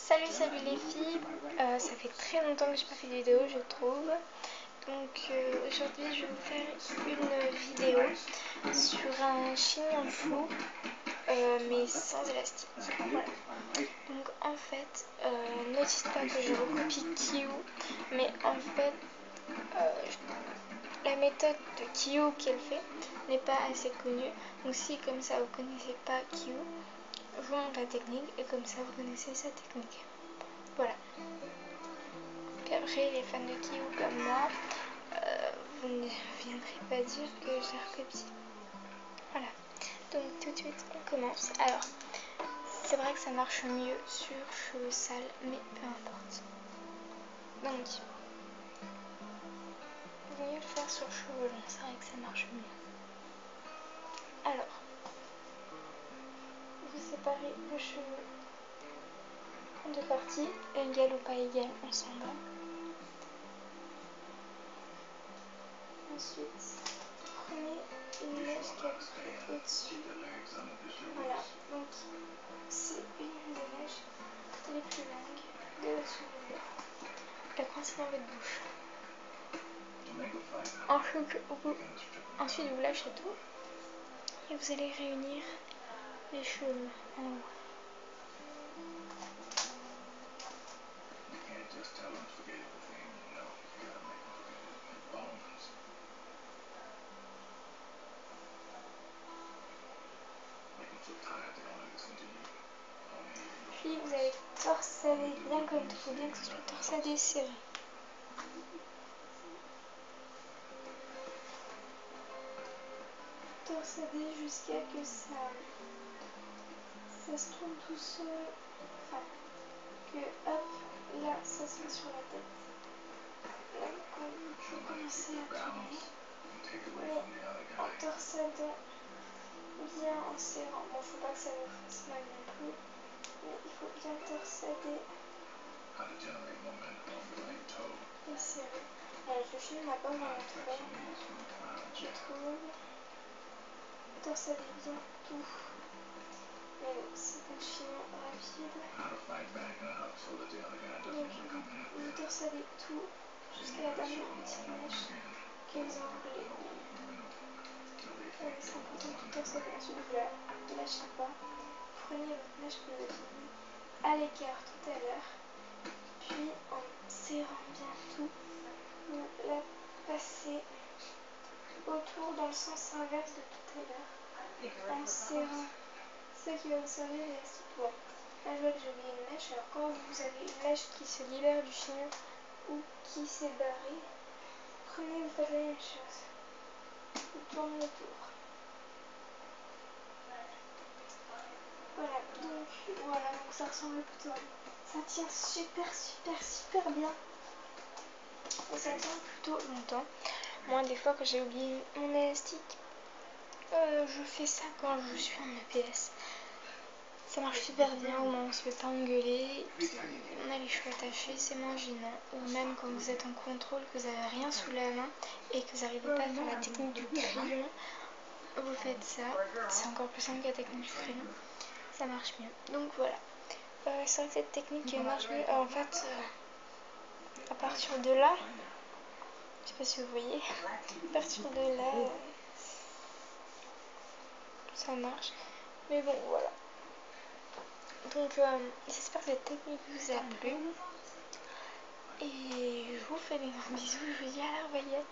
Salut les filles, ça fait très longtemps que j'ai pas fait de vidéo je trouve. Donc aujourd'hui je vais vous faire une vidéo sur un chignon flou mais sans élastique. Voilà. Donc en fait, ne dites pas que je recopie Kiyu, mais en fait la méthode de Kiyu qu'elle fait n'est pas assez connue. Donc si comme ça vous connaissez pas Kiyu, je vous montre la technique et comme ça vous connaissez sa technique. Voilà. Puis après, les fans de Kiyu comme moi, vous ne viendrez pas dire que j'ai recopié. Voilà. Donc tout de suite, on commence. Alors, c'est vrai que ça marche mieux sur cheveux sales, mais peu importe. Donc, il vaut mieux le faire sur cheveux longs, c'est vrai que ça marche mieux. Alors, vous séparez vos cheveux en deux parties, égales ou pas égales, on s'en bat. Ensuite, prenez une mèche qui est au-dessus. Voilà, donc c'est une des mèches les plus longues de votre cheveux. La coincez dans votre bouche. Ensuite, vous lâchez tout et vous allez réunir les cheveux en haut. Puis vous allez torsader bien comme il faut bien que ce soit torsadé serré. Torsader jusqu'à que ça se tourne tout seul. Enfin, que hop, là ça se met sur la tête. Là vous commencez à tourner. Mais en torsadant bien, en serrant. Bon, faut pas que ça vous fasse mal non plus. Mais il faut bien torsader et serrer. Bon, ce film n'a pas vraiment de forme, je trouve. Torsader bien tout. Mais bon, c'est un film rapide. Donc, vous torsadez tout jusqu'à la dernière petite mèche que vous enroulez. C'est important de tout torsader. Ensuite, vous la lâchez pas. Prenez votre mèche que vous avez mis à l'écart tout à l'heure. Puis, en serrant bien tout, vous la passez autour dans le sens inverse de tout à l'heure. En serrant ce qui va vous servir l'élastique. Bon, là je vois que j'ai oublié une mèche. Alors quand vous avez une mèche qui se libère du chignon ou qui s'est barrée, prenez, vous faites la même chose. Vous tournez autour. Voilà, donc ça ressemble plutôt à... Ça tient super bien. Et ça tient plutôt longtemps. Moi, des fois, quand j'ai oublié mon élastique, je fais ça quand je suis en EPS. Ça marche super bien, au moins on se fait pas engueuler, puis on a les cheveux attachés, c'est moins gênant. Ou même quand vous êtes en contrôle, que vous n'avez rien sous la main et que vous n'arrivez pas à faire la technique du crayon, vous faites ça. C'est encore plus simple que la technique du crayon. Ça marche mieux. Donc voilà. C'est vrai que cette technique marche mieux. En fait, à partir de là, je sais pas si vous voyez, à partir de là, ça marche. Mais bon, voilà. Donc j'espère que cette technique vous a plu. Et je vous fais des gros bisous. Je vous dis à la revoyette.